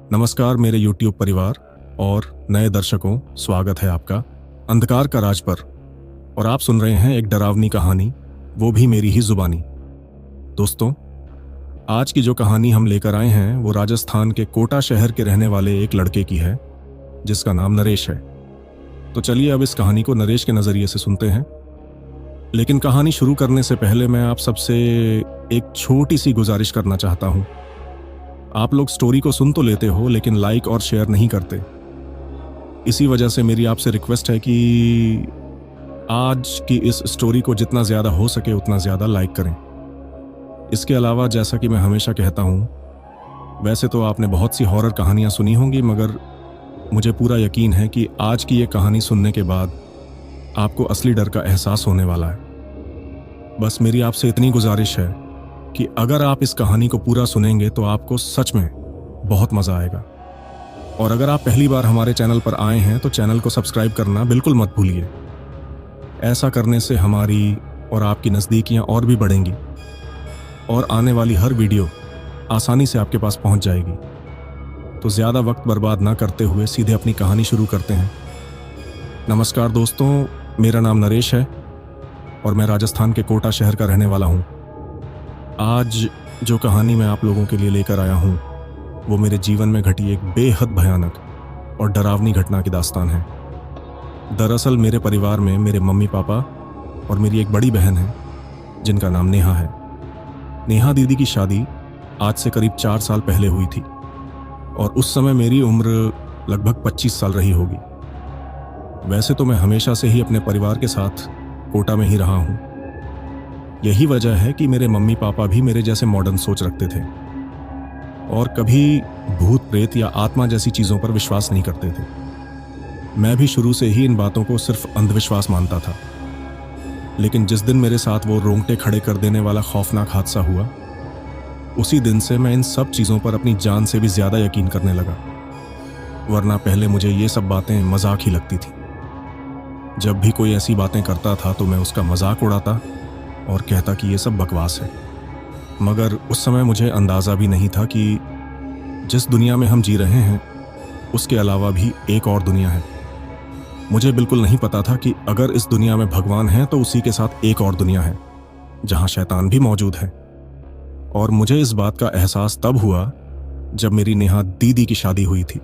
नमस्कार मेरे YouTube परिवार और नए दर्शकों, स्वागत है आपका अंधकार का राज पर। और आप सुन रहे हैं एक डरावनी कहानी, वो भी मेरी ही जुबानी। दोस्तों, आज की जो कहानी हम लेकर आए हैं वो राजस्थान के कोटा शहर के रहने वाले एक लड़के की है जिसका नाम नरेश है। तो चलिए अब इस कहानी को नरेश के नज़रिए से सुनते हैं। लेकिन कहानी शुरू करने से पहले मैं आप सबसे एक छोटी सी गुजारिश करना चाहता हूँ। आप लोग स्टोरी को सुन तो लेते हो लेकिन लाइक और शेयर नहीं करते। इसी वजह से मेरी आपसे रिक्वेस्ट है कि आज की इस स्टोरी को जितना ज़्यादा हो सके उतना ज़्यादा लाइक करें। इसके अलावा जैसा कि मैं हमेशा कहता हूँ, वैसे तो आपने बहुत सी हॉरर कहानियाँ सुनी होंगी, मगर मुझे पूरा यकीन है कि आज की ये कहानी सुनने के बाद आपको असली डर का एहसास होने वाला है। बस मेरी आपसे इतनी गुजारिश है कि अगर आप इस कहानी को पूरा सुनेंगे तो आपको सच में बहुत मज़ा आएगा। और अगर आप पहली बार हमारे चैनल पर आए हैं तो चैनल को सब्सक्राइब करना बिल्कुल मत भूलिए। ऐसा करने से हमारी और आपकी नज़दीकियां और भी बढ़ेंगी और आने वाली हर वीडियो आसानी से आपके पास पहुंच जाएगी। तो ज़्यादा वक्त बर्बाद ना करते हुए सीधे अपनी कहानी शुरू करते हैं। नमस्कार दोस्तों, मेरा नाम नरेश है और मैं राजस्थान के कोटा शहर का रहने वाला हूँ। आज जो कहानी मैं आप लोगों के लिए लेकर आया हूँ वो मेरे जीवन में घटी एक बेहद भयानक और डरावनी घटना की दास्तान है। दरअसल मेरे परिवार में मेरे मम्मी पापा और मेरी एक बड़ी बहन है जिनका नाम नेहा है। नेहा दीदी की शादी आज से करीब 4 साल पहले हुई थी और उस समय मेरी उम्र लगभग 25 साल रही होगी। वैसे तो मैं हमेशा से ही अपने परिवार के साथ कोटा में ही रहा हूँ। यही वजह है कि मेरे मम्मी पापा भी मेरे जैसे मॉडर्न सोच रखते थे और कभी भूत प्रेत या आत्मा जैसी चीज़ों पर विश्वास नहीं करते थे। मैं भी शुरू से ही इन बातों को सिर्फ अंधविश्वास मानता था। लेकिन जिस दिन मेरे साथ वो रोंगटे खड़े कर देने वाला खौफनाक हादसा हुआ, उसी दिन से मैं इन सब चीज़ों पर अपनी जान से भी ज़्यादा यकीन करने लगा। वरना पहले मुझे ये सब बातें मजाक ही लगती थी। जब भी कोई ऐसी बातें करता था तो मैं उसका मजाक उड़ाता और कहता कि ये सब बकवास है। मगर उस समय मुझे अंदाज़ा भी नहीं था कि जिस दुनिया में हम जी रहे हैं उसके अलावा भी एक और दुनिया है। मुझे बिल्कुल नहीं पता था कि अगर इस दुनिया में भगवान है तो उसी के साथ एक और दुनिया है जहां शैतान भी मौजूद है। और मुझे इस बात का एहसास तब हुआ जब मेरी नेहा दीदी की शादी हुई थी।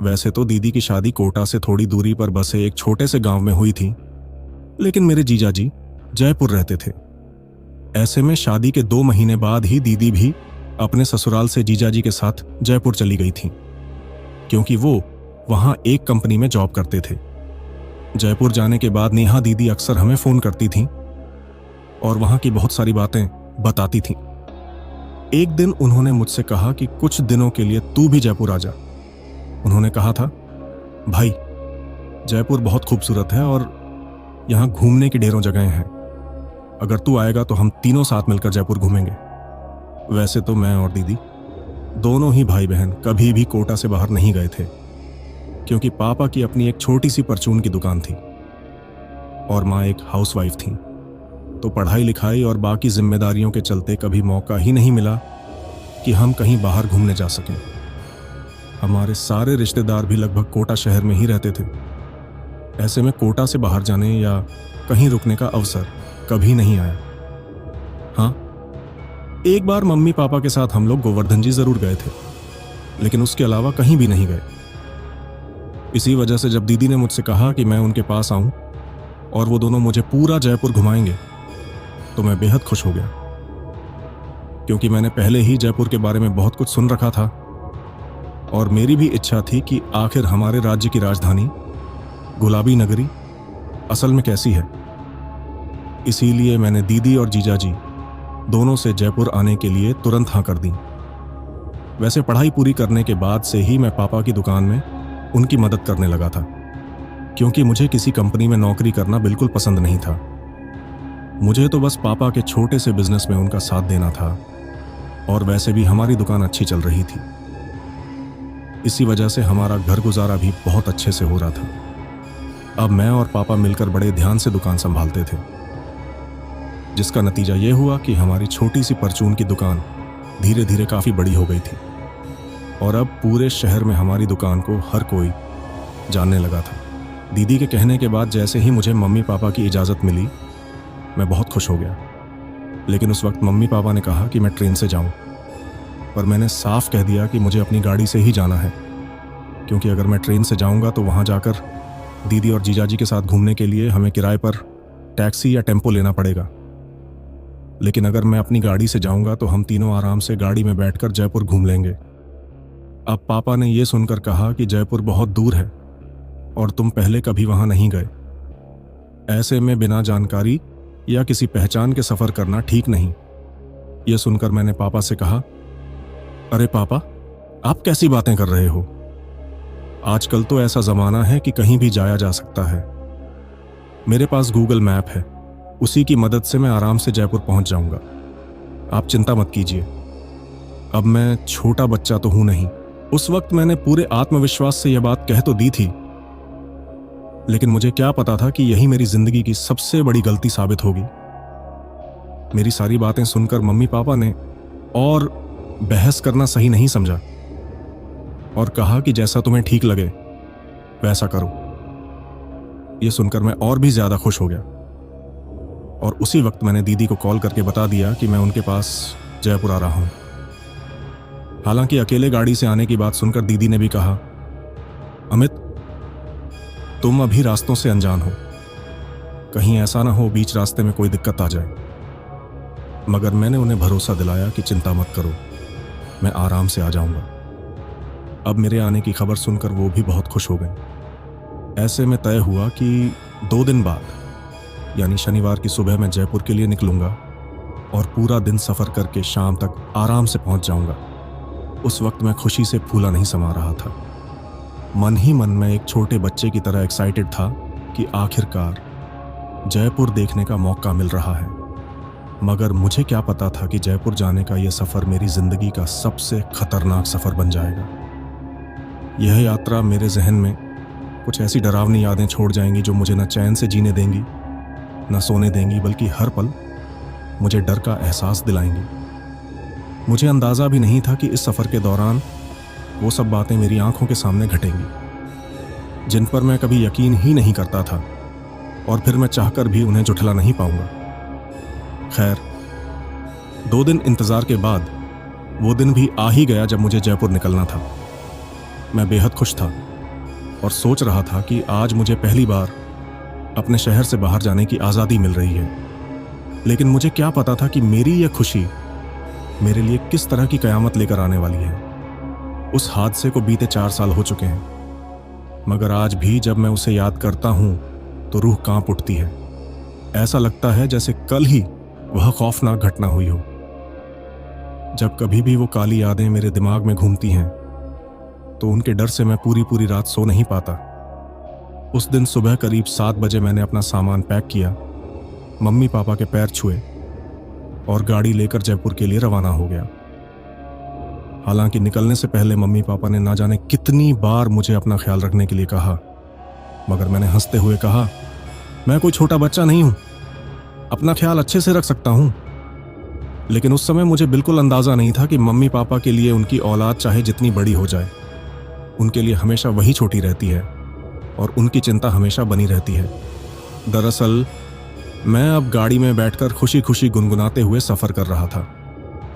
वैसे तो दीदी की शादी कोटा से थोड़ी दूरी पर बसे एक छोटे से गांव में हुई थी, लेकिन मेरे जीजा जी जयपुर रहते थे। ऐसे में शादी के 2 महीने बाद ही दीदी भी अपने ससुराल से जीजाजी के साथ जयपुर चली गई थी, क्योंकि वो वहां एक कंपनी में जॉब करते थे। जयपुर जाने के बाद नेहा दीदी अक्सर हमें फोन करती थीं और वहां की बहुत सारी बातें बताती थीं। एक दिन उन्होंने मुझसे कहा कि कुछ दिनों के लिए तू भी जयपुर आ जा। उन्होंने कहा था, भाई जयपुर बहुत खूबसूरत है और यहां घूमने की ढेरों जगहें हैं। अगर तू आएगा तो हम तीनों साथ मिलकर जयपुर घूमेंगे। वैसे तो मैं और दीदी दोनों ही भाई बहन कभी भी कोटा से बाहर नहीं गए थे, क्योंकि पापा की अपनी एक छोटी सी परचून की दुकान थी और माँ एक हाउसवाइफ थी। तो पढ़ाई लिखाई और बाकी जिम्मेदारियों के चलते कभी मौका ही नहीं मिला कि हम कहीं बाहर घूमने जा सकें। हमारे सारे रिश्तेदार भी लगभग कोटा शहर में ही रहते थे। ऐसे में कोटा से बाहर जाने या कहीं रुकने का अवसर कभी नहीं आया। हाँ, एक बार मम्मी पापा के साथ हम लोग गोवर्धन जी जरूर गए थे, लेकिन उसके अलावा कहीं भी नहीं गए। इसी वजह से जब दीदी ने मुझसे कहा कि मैं उनके पास आऊं और वो दोनों मुझे पूरा जयपुर घुमाएंगे, तो मैं बेहद खुश हो गया, क्योंकि मैंने पहले ही जयपुर के बारे में बहुत कुछ सुन रखा था और मेरी भी इच्छा थी कि आखिर हमारे राज्य की राजधानी गुलाबी नगरी असल में कैसी है। इसीलिए मैंने दीदी और जीजाजी दोनों से जयपुर आने के लिए तुरंत हाँ कर दी। वैसे पढ़ाई पूरी करने के बाद से ही मैं पापा की दुकान में उनकी मदद करने लगा था, क्योंकि मुझे किसी कंपनी में नौकरी करना बिल्कुल पसंद नहीं था। मुझे तो बस पापा के छोटे से बिजनेस में उनका साथ देना था और वैसे भी हमारी दुकान अच्छी चल रही थी। इसी वजह से हमारा घर गुजारा भी बहुत अच्छे से हो रहा था। अब मैं और पापा मिलकर बड़े ध्यान से दुकान संभालते थे, जिसका नतीजा ये हुआ कि हमारी छोटी सी परचून की दुकान धीरे धीरे काफ़ी बड़ी हो गई थी। और अब पूरे शहर में हमारी दुकान को हर कोई जानने लगा था। दीदी के कहने के बाद जैसे ही मुझे मम्मी पापा की इजाज़त मिली, मैं बहुत खुश हो गया। लेकिन उस वक्त मम्मी पापा ने कहा कि मैं ट्रेन से जाऊं, पर मैंने साफ कह दिया कि मुझे अपनी गाड़ी से ही जाना है, क्योंकि अगर मैं ट्रेन से जाऊंगा तो वहां जाकर दीदी और जीजाजी के साथ घूमने के लिए हमें किराए पर टैक्सी या टेम्पो लेना पड़ेगा। लेकिन अगर मैं अपनी गाड़ी से जाऊंगा तो हम तीनों आराम से गाड़ी में बैठकर जयपुर घूम लेंगे। अब पापा ने यह सुनकर कहा कि जयपुर बहुत दूर है और तुम पहले कभी वहां नहीं गए। ऐसे में बिना जानकारी या किसी पहचान के सफर करना ठीक नहीं। यह सुनकर मैंने पापा से कहा, अरे पापा, आप कैसी बातें कर रहे हो? आजकल तो ऐसा जमाना है कि कहीं भी जाया जा सकता है। मेरे पास गूगल मैप है, उसी की मदद से मैं आराम से जयपुर पहुंच जाऊंगा। आप चिंता मत कीजिए। अब मैं छोटा बच्चा तो हूं नहीं। उस वक्त मैंने पूरे आत्मविश्वास से यह बात कह तो दी थी, लेकिन मुझे क्या पता था कि यही मेरी जिंदगी की सबसे बड़ी गलती साबित होगी। मेरी सारी बातें सुनकर मम्मी पापा ने और बहस करना सही नहीं समझा और कहा कि जैसा तुम्हें ठीक लगे वैसा करो। यह सुनकर मैं और भी ज्यादा खुश हो गया और उसी वक्त मैंने दीदी को कॉल करके बता दिया कि मैं उनके पास जयपुर आ रहा हूं। हालांकि अकेले गाड़ी से आने की बात सुनकर दीदी ने भी कहा, अमित, तुम अभी रास्तों से अनजान हो, कहीं ऐसा ना हो बीच रास्ते में कोई दिक्कत आ जाए। मगर मैंने उन्हें भरोसा दिलाया कि चिंता मत करो, मैं आराम से आ जाऊंगा। अब मेरे आने की खबर सुनकर वो भी बहुत खुश हो गए। ऐसे में तय हुआ कि 2 दिन बाद यानी शनिवार की सुबह मैं जयपुर के लिए निकलूंगा और पूरा दिन सफर करके शाम तक आराम से पहुंच जाऊंगा। उस वक्त मैं खुशी से फूला नहीं समा रहा था। मन ही मन में एक छोटे बच्चे की तरह एक्साइटेड था कि आखिरकार जयपुर देखने का मौका मिल रहा है। मगर मुझे क्या पता था कि जयपुर जाने का यह सफर मेरी जिंदगी का सबसे खतरनाक सफर बन जाएगा। यह यात्रा मेरे जहन में कुछ ऐसी डरावनी यादें छोड़ जाएंगी जो मुझे न चैन से जीने देंगी, न सोने देंगी, बल्कि हर पल मुझे डर का एहसास दिलाएंगी। मुझे अंदाजा भी नहीं था कि इस सफर के दौरान वो सब बातें मेरी आंखों के सामने घटेंगी, जिन पर मैं कभी यकीन ही नहीं करता था और फिर मैं चाहकर भी उन्हें जुठला नहीं पाऊंगा। खैर, 2 दिन इंतजार के बाद वो दिन भी आ ही गया जब मुझे जयपुर निकलना था। मैं बेहद खुश था और सोच रहा था कि आज मुझे पहली बार अपने शहर से बाहर जाने की आज़ादी मिल रही है। लेकिन मुझे क्या पता था कि मेरी यह खुशी मेरे लिए किस तरह की कयामत लेकर आने वाली है। उस हादसे को बीते 4 साल हो चुके हैं, मगर आज भी जब मैं उसे याद करता हूं तो रूह कांप उठती है। ऐसा लगता है जैसे कल ही वह खौफनाक घटना हुई हो। जब कभी भी वो काली यादें मेरे दिमाग में घूमती हैं तो उनके डर से मैं पूरी रात सो नहीं पाता। उस दिन सुबह करीब 7 बजे मैंने अपना सामान पैक किया, मम्मी पापा के पैर छुए और गाड़ी लेकर जयपुर के लिए रवाना हो गया। हालांकि निकलने से पहले मम्मी पापा ने ना जाने कितनी बार मुझे अपना ख्याल रखने के लिए कहा, मगर मैंने हंसते हुए कहा, मैं कोई छोटा बच्चा नहीं हूं, अपना ख्याल अच्छे से रख सकता हूं। लेकिन उस समय मुझे बिल्कुल अंदाजा नहीं था कि मम्मी पापा के लिए उनकी औलाद चाहे जितनी बड़ी हो जाए, उनके लिए हमेशा वही छोटी रहती है और उनकी चिंता हमेशा बनी रहती है। दरअसल मैं अब गाड़ी में बैठकर खुशी खुशी गुनगुनाते हुए सफर कर रहा था।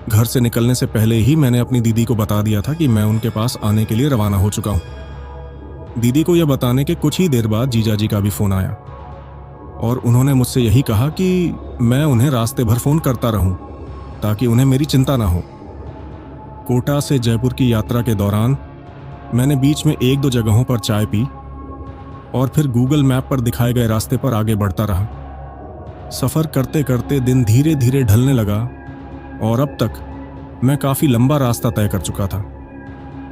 घर से निकलने से पहले ही मैंने अपनी दीदी को बता दिया था कि मैं उनके पास आने के लिए रवाना हो चुका हूं। दीदी को यह बताने के कुछ ही देर बाद जीजाजी का भी फोन आया और उन्होंने मुझसे यही कहा कि मैं उन्हें रास्ते भर फोन करता रहूं ताकि उन्हें मेरी चिंता ना हो। कोटा से जयपुर की यात्रा के दौरान मैंने बीच में 1-2 जगहों पर चाय पी और फिर गूगल मैप पर दिखाए गए रास्ते पर आगे बढ़ता रहा। सफर करते करते दिन धीरे धीरे ढलने लगा और अब तक मैं काफी लंबा रास्ता तय कर चुका था।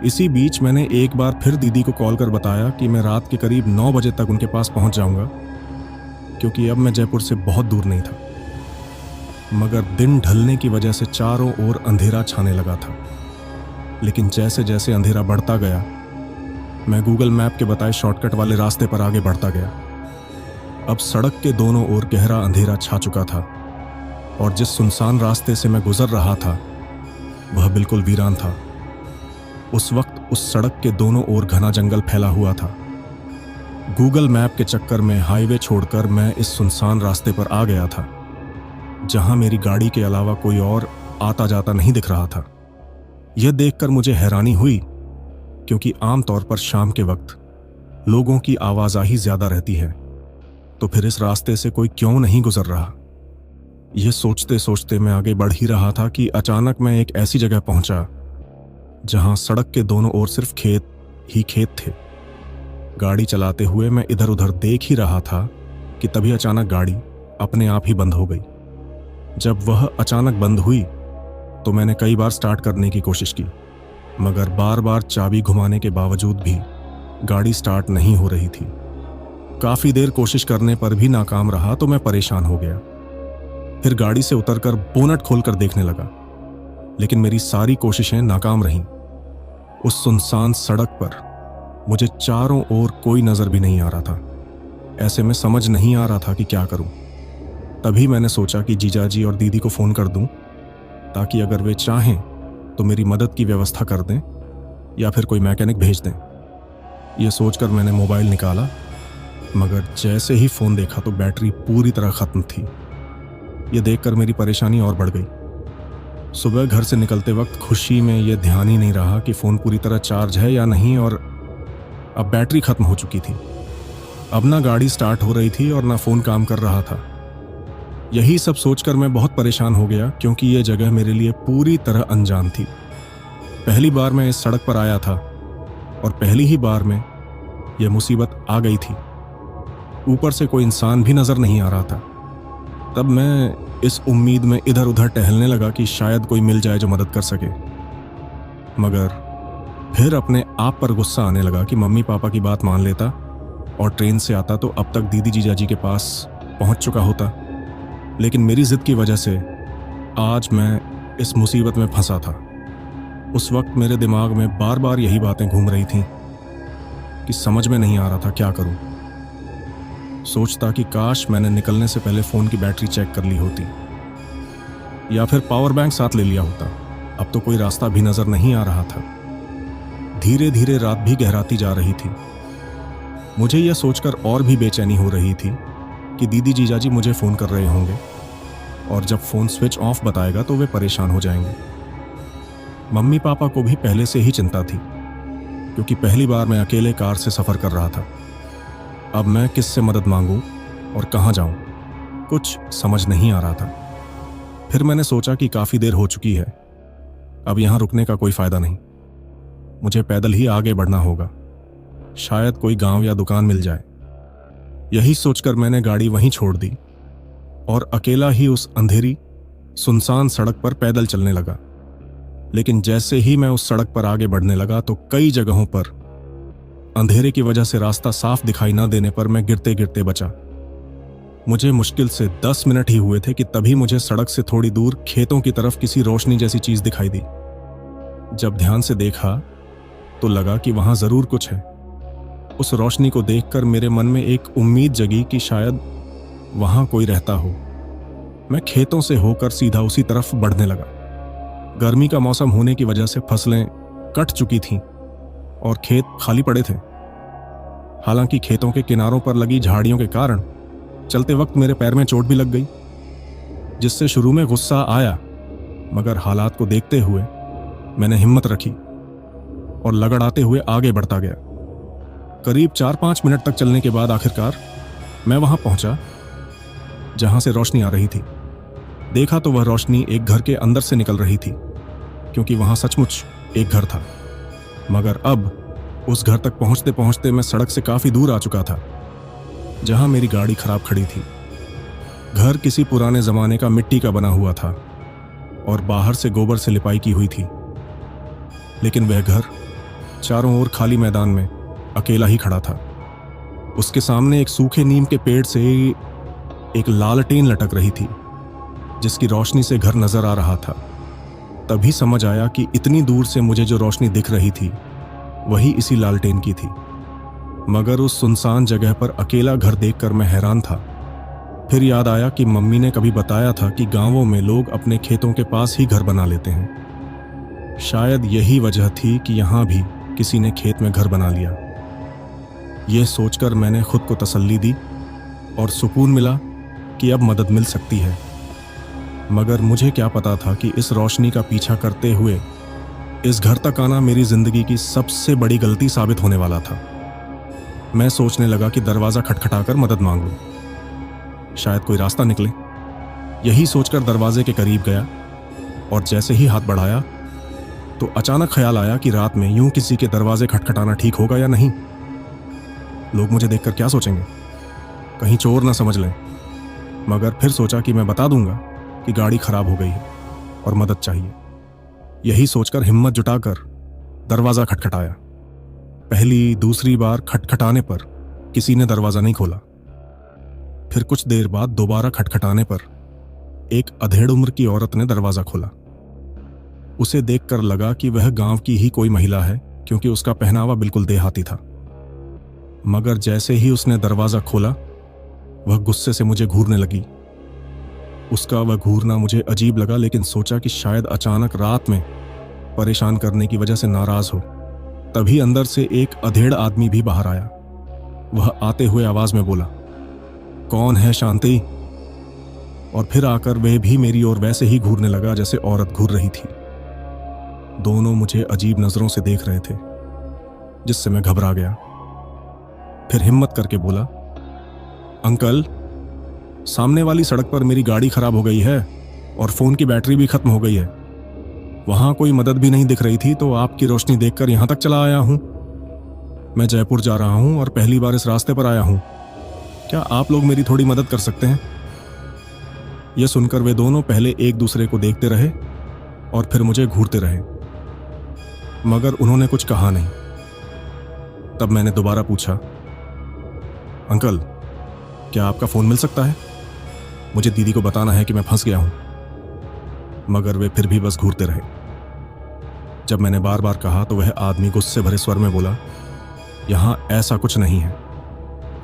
इसी बीच मैंने एक बार फिर दीदी को कॉल कर बताया कि मैं रात के करीब 9 बजे तक उनके पास पहुंच जाऊंगा, क्योंकि अब मैं जयपुर से बहुत दूर नहीं था। मगर दिन ढलने की वजह से चारों ओर अंधेरा छाने लगा था। लेकिन जैसे जैसे अंधेरा बढ़ता गया, मैं गूगल मैप के बताए शॉर्टकट वाले रास्ते पर आगे बढ़ता गया। अब सड़क के दोनों ओर गहरा अंधेरा छा चुका था और जिस सुनसान रास्ते से मैं गुजर रहा था वह बिल्कुल वीरान था। उस वक्त उस सड़क के दोनों ओर घना जंगल फैला हुआ था। गूगल मैप के चक्कर में हाईवे छोड़कर मैं इस सुनसान रास्ते पर आ गया था, जहां मेरी गाड़ी के अलावा कोई और आता जाता नहीं दिख रहा था। यह देखकर मुझे हैरानी हुई, क्योंकि आमतौर पर शाम के वक्त लोगों की आवाजाही ज्यादा रहती है, तो फिर इस रास्ते से कोई क्यों नहीं गुजर रहा। यह सोचते सोचते मैं आगे बढ़ ही रहा था कि अचानक मैं एक ऐसी जगह पहुंचा जहां सड़क के दोनों ओर सिर्फ खेत ही खेत थे। गाड़ी चलाते हुए मैं इधर उधर देख ही रहा था कि तभी अचानक गाड़ी अपने आप ही बंद हो गई। जब वह अचानक बंद हुई तो मैंने कई बार स्टार्ट करने की कोशिश की, मगर बार बार चाबी घुमाने के बावजूद भी गाड़ी स्टार्ट नहीं हो रही थी। काफी देर कोशिश करने पर भी नाकाम रहा तो मैं परेशान हो गया। फिर गाड़ी से उतरकर बोनट खोलकर देखने लगा, लेकिन मेरी सारी कोशिशें नाकाम रहीं। उस सुनसान सड़क पर मुझे चारों ओर कोई नजर भी नहीं आ रहा था। ऐसे में समझ नहीं आ रहा था कि क्या करूं। तभी मैंने सोचा कि जीजाजी और दीदी को फोन कर दूं, ताकि अगर वे चाहें तो मेरी मदद की व्यवस्था कर दें या फिर कोई मैकेनिक भेज दें। यह सोचकर मैंने मोबाइल निकाला, मगर जैसे ही फोन देखा तो बैटरी पूरी तरह खत्म थी। यह देखकर मेरी परेशानी और बढ़ गई। सुबह घर से निकलते वक्त खुशी में यह ध्यान ही नहीं रहा कि फोन पूरी तरह चार्ज है या नहीं, और अब बैटरी खत्म हो चुकी थी। अब ना गाड़ी स्टार्ट हो रही थी और ना फोन काम कर रहा था। यही सब सोचकर मैं बहुत परेशान हो गया, क्योंकि यह जगह मेरे लिए पूरी तरह अनजान थी। पहली बार मैं इस सड़क पर आया था और पहली ही बार में यह मुसीबत आ गई थी। ऊपर से कोई इंसान भी नजर नहीं आ रहा था। तब मैं इस उम्मीद में इधर उधर टहलने लगा कि शायद कोई मिल जाए जो मदद कर सके, मगर फिर अपने आप पर गुस्सा आने लगा कि मम्मी पापा की बात मान लेता और ट्रेन से आता तो अब तक दीदी जीजाजी के पास पहुंच चुका होता। लेकिन मेरी जिद की वजह से आज मैं इस मुसीबत में फंसा था। उस वक्त मेरे दिमाग में बार बार यही बातें घूम रही थीं कि समझ में नहीं आ रहा था क्या करूं। सोचता कि काश मैंने निकलने से पहले फोन की बैटरी चेक कर ली होती, या फिर पावर बैंक साथ ले लिया होता। अब तो कोई रास्ता भी नजर नहीं आ रहा था। धीरे धीरे रात भी गहराती जा रही थी। मुझे यह सोचकर और भी बेचैनी हो रही थी कि दीदी जीजाजी मुझे फोन कर रहे होंगे, और जब फोन स्विच ऑफ बताएगा तो वे परेशान हो जाएंगे। मम्मी पापा को भी पहले से ही चिंता थी, क्योंकि पहली बार मैं अकेले कार से सफर कर रहा था। अब मैं किससे मदद मांगूं और कहां जाऊं, कुछ समझ नहीं आ रहा था। फिर मैंने सोचा कि काफी देर हो चुकी है, अब यहां रुकने का कोई फायदा नहीं। मुझे पैदल ही आगे बढ़ना होगा, शायद कोई गांव या दुकान मिल जाए। यही सोचकर मैंने गाड़ी वहीं छोड़ दी और अकेला ही उस अंधेरी सुनसान सड़क पर पैदल चलने लगा। लेकिन जैसे ही मैं उस सड़क पर आगे बढ़ने लगा तो कई जगहों पर अंधेरे की वजह से रास्ता साफ दिखाई न देने पर मैं गिरते गिरते बचा। मुझे मुश्किल से 10 मिनट ही हुए थे कि तभी मुझे सड़क से थोड़ी दूर खेतों की तरफ किसी रोशनी जैसी चीज दिखाई दी। जब ध्यान से देखा तो लगा कि वहां जरूर कुछ है। उस रोशनी को देखकर मेरे मन में एक उम्मीद जगी कि शायद वहां कोई रहता हो। मैं खेतों से होकर सीधा उसी तरफ बढ़ने लगा। गर्मी का मौसम होने की वजह से फसलें कट चुकी थीं और खेत खाली पड़े थे। हालांकि खेतों के किनारों पर लगी झाड़ियों के कारण चलते वक्त मेरे पैर में चोट भी लग गई, जिससे शुरू में गुस्सा आया, मगर हालात को देखते हुए मैंने हिम्मत रखी और लगड़ाते हुए आगे बढ़ता गया। करीब 4-5 मिनट तक चलने के बाद आखिरकार मैं वहां पहुंचा जहां से रोशनी आ रही थी। देखा तो वह रोशनी एक घर के अंदर से निकल रही थी, क्योंकि वहां सचमुच एक घर था। मगर अब उस घर तक पहुंचते पहुंचते मैं सड़क से काफी दूर आ चुका था, जहां मेरी गाड़ी खराब खड़ी थी। घर किसी पुराने जमाने का मिट्टी का बना हुआ था और बाहर से गोबर से लिपाई की हुई थी, लेकिन वह घर चारों ओर खाली मैदान में अकेला ही खड़ा था। उसके सामने एक सूखे नीम के पेड़ से एक लालटेन लटक रही थी, जिसकी रोशनी से घर नजर आ रहा था। तभी समझ आया कि इतनी दूर से मुझे जो रोशनी दिख रही थी वही इसी लालटेन की थी। मगर उस सुनसान जगह पर अकेला घर देखकर मैं हैरान था। फिर याद आया कि मम्मी ने कभी बताया था कि गांवों में लोग अपने खेतों के पास ही घर बना लेते हैं। शायद यही वजह थी कि यहाँ भी किसी ने खेत में घर बना लिया। यह सोचकर मैंने खुद को तसल्ली दी और सुकून मिला कि अब मदद मिल सकती है। मगर मुझे क्या पता था कि इस रोशनी का पीछा करते हुए इस घर तक आना मेरी जिंदगी की सबसे बड़ी गलती साबित होने वाला था। मैं सोचने लगा कि दरवाज़ा खटखटाकर मदद मांग लूं, शायद कोई रास्ता निकले। यही सोचकर दरवाजे के करीब गया और जैसे ही हाथ बढ़ाया तो अचानक ख्याल आया कि रात में यूं किसी के दरवाजे खटखटाना ठीक होगा या नहीं। लोग मुझे देखकर क्या सोचेंगे, कहीं चोर ना समझ लें। मगर फिर सोचा कि मैं बता दूंगा कि गाड़ी खराब हो गई है और मदद चाहिए। यही सोचकर हिम्मत जुटाकर दरवाज़ा खटखटाया। पहली दूसरी बार खटखटाने पर किसी ने दरवाज़ा नहीं खोला। फिर कुछ देर बाद दोबारा खटखटाने पर एक अधेड़ उम्र की औरत ने दरवाज़ा खोला। उसे देखकर लगा कि वह गांव की ही कोई महिला है, क्योंकि उसका पहनावा बिल्कुल देहाती था। मगर जैसे ही उसने दरवाज़ा खोला वह गुस्से से मुझे घूरने लगी। उसका वह घूरना मुझे अजीब लगा, लेकिन सोचा कि शायद अचानक रात में परेशान करने की वजह से नाराज हो। तभी अंदर से एक अधेड़ आदमी भी बाहर आया। वह आते हुए आवाज में बोला, कौन है शांति? और फिर आकर वह भी मेरी ओर वैसे ही घूरने लगा जैसे औरत घूर रही थी। दोनों मुझे अजीब नजरों से देख रहे थे, जिससे मैं घबरा गया। फिर हिम्मत करके बोला, अंकल, सामने वाली सड़क पर मेरी गाड़ी खराब हो गई है और फोन की बैटरी भी खत्म हो गई है। वहां कोई मदद भी नहीं दिख रही थी, तो आपकी रोशनी देखकर यहां तक चला आया हूं। मैं जयपुर जा रहा हूं और पहली बार इस रास्ते पर आया हूं। क्या आप लोग मेरी थोड़ी मदद कर सकते हैं? यह सुनकर वे दोनों पहले एक दूसरे को देखते रहे और फिर मुझे घूरते रहे, मगर उन्होंने कुछ कहा नहीं। तब मैंने दोबारा पूछा, अंकल, क्या आपका फोन मिल सकता है? मुझे दीदी को बताना है कि मैं फंस गया हूं। मगर वे फिर भी बस घूरते रहे। जब मैंने बार बार कहा तो वह आदमी गुस्से भरे स्वर में बोला, यहां ऐसा कुछ नहीं है।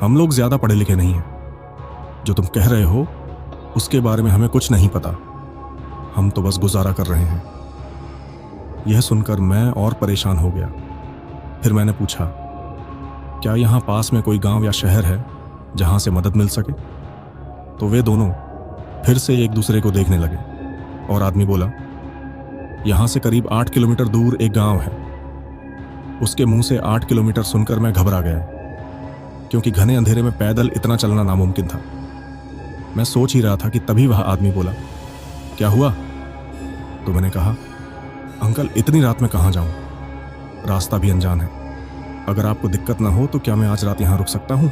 हम लोग ज्यादा पढ़े लिखे नहीं हैं। जो तुम कह रहे हो उसके बारे में हमें कुछ नहीं पता। हम तो बस गुजारा कर रहे हैं। यह सुनकर मैं और परेशान हो गया। फिर मैंने पूछा, क्या यहां पास में कोई गांव या शहर है जहां से मदद मिल सके? तो वे दोनों फिर से एक दूसरे को देखने लगे और आदमी बोला, यहां से करीब 8 किलोमीटर दूर एक गांव है। उसके मुंह से 8 किलोमीटर सुनकर मैं घबरा गया, क्योंकि घने अंधेरे में पैदल इतना चलना नामुमकिन था। मैं सोच ही रहा था कि तभी वह आदमी बोला, क्या हुआ? तो मैंने कहा, अंकल, इतनी रात में कहां जाऊं? रास्ता भी अनजान है। अगर आपको दिक्कत ना हो तो क्या मैं आज रात यहां रुक सकता हूं?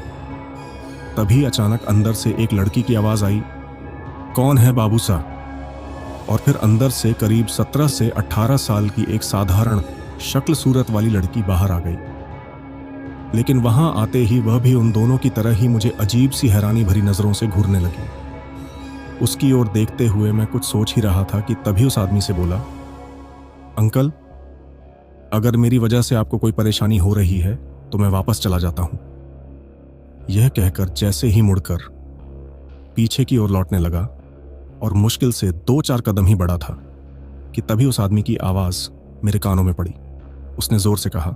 तभी अचानक अंदर से एक लड़की की आवाज आई, कौन है बाबू सा? और फिर अंदर से करीब 17 से 18 साल की एक साधारण शक्ल सूरत वाली लड़की बाहर आ गई। लेकिन वहां आते ही वह भी उन दोनों की तरह ही मुझे अजीब सी हैरानी भरी नजरों से घूरने लगी। उसकी ओर देखते हुए मैं कुछ सोच ही रहा था कि तभी उस आदमी से बोला, अंकल, अगर मेरी वजह से आपको कोई परेशानी हो रही है तो मैं वापस चला जाता हूं। यह कहकर जैसे ही मुड़कर पीछे की ओर लौटने लगा और मुश्किल से 2-4 कदम ही बढ़ा था कि तभी उस आदमी की आवाज मेरे कानों में पड़ी। उसने जोर से कहा,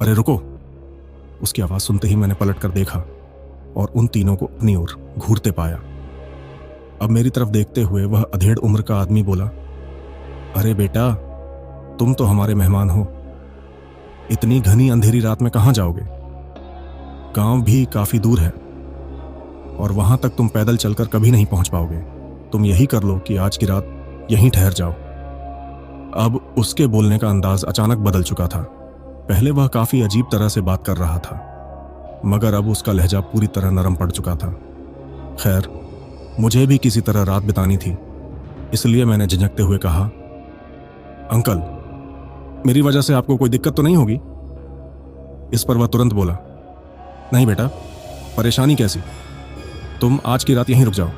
अरे रुको। उसकी आवाज सुनते ही मैंने पलटकर देखा और उन तीनों को अपनी ओर घूरते पाया। अब मेरी तरफ देखते हुए वह अधेड़ उम्र का आदमी बोला, अरे बेटा, तुम तो हमारे मेहमान हो। इतनी घनी अंधेरी रात में कहां जाओगे? गांव भी काफी दूर है और वहां तक तुम पैदल चलकर कभी नहीं पहुंच पाओगे। तुम यही कर लो कि आज की रात यहीं ठहर जाओ। अब उसके बोलने का अंदाज अचानक बदल चुका था। पहले वह काफी अजीब तरह से बात कर रहा था, मगर अब उसका लहजा पूरी तरह नरम पड़ चुका था। खैर, मुझे भी किसी तरह रात बितानी थी, इसलिए मैंने झिझकते हुए कहा, अंकल, मेरी वजह से आपको कोई दिक्कत तो नहीं होगी? इस पर वह तुरंत बोला, नहीं बेटा, परेशानी कैसी? तुम आज की रात यहीं रुक जाओ।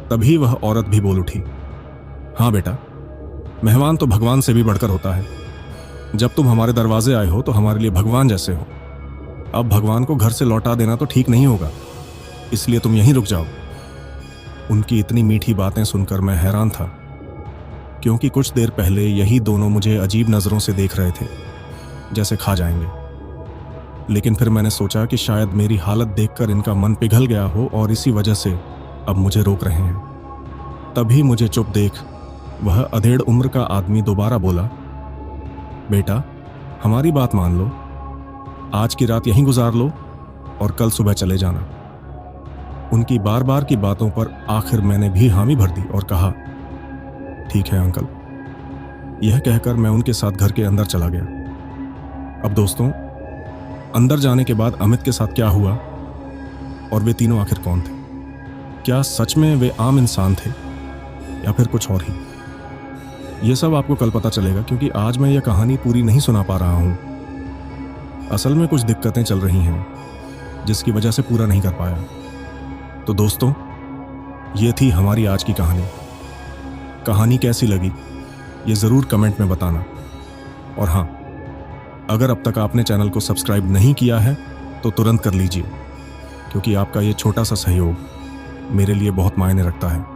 तभी वह औरत भी बोल उठी, हाँ बेटा, मेहमान तो भगवान से भी बढ़कर होता है। जब तुम हमारे दरवाजे आए हो तो हमारे लिए भगवान जैसे हो। अब भगवान को घर से लौटा देना तो ठीक नहीं होगा, इसलिए तुम यहीं रुक जाओ। उनकी इतनी मीठी बातें सुनकर मैं हैरान था। क्योंकि कुछ देर पहले यही दोनों मुझे अजीब नज़रों से देख रहे थे, जैसे खा जाएंगे। लेकिन फिर मैंने सोचा कि शायद मेरी हालत देखकर इनका मन पिघल गया हो और इसी वजह से अब मुझे रोक रहे हैं। तभी मुझे चुप देख वह अधेड़ उम्र का आदमी दोबारा बोला, बेटा, हमारी बात मान लो, आज की रात यहीं गुजार लो और कल सुबह चले जाना। उनकी बार बार की बातों पर आखिर मैंने भी हामी भर दी और कहा, ठीक है अंकल। यह कहकर मैं उनके साथ घर के अंदर चला गया। अब दोस्तों, अंदर जाने के बाद अमित के साथ क्या हुआ और वे तीनों आखिर कौन थे? क्या सच में वे आम इंसान थे या फिर कुछ और ही? यह सब आपको कल पता चलेगा, क्योंकि आज मैं यह कहानी पूरी नहीं सुना पा रहा हूं। असल में कुछ दिक्कतें चल रही हैं जिसकी वजह से पूरा नहीं कर पाया। तो दोस्तों, ये थी हमारी आज की कहानी। कहानी कैसी लगी ये ज़रूर कमेंट में बताना। और हाँ, अगर अब तक आपने चैनल को सब्सक्राइब नहीं किया है तो तुरंत कर लीजिए, क्योंकि आपका ये छोटा सा सहयोग मेरे लिए बहुत मायने रखता है।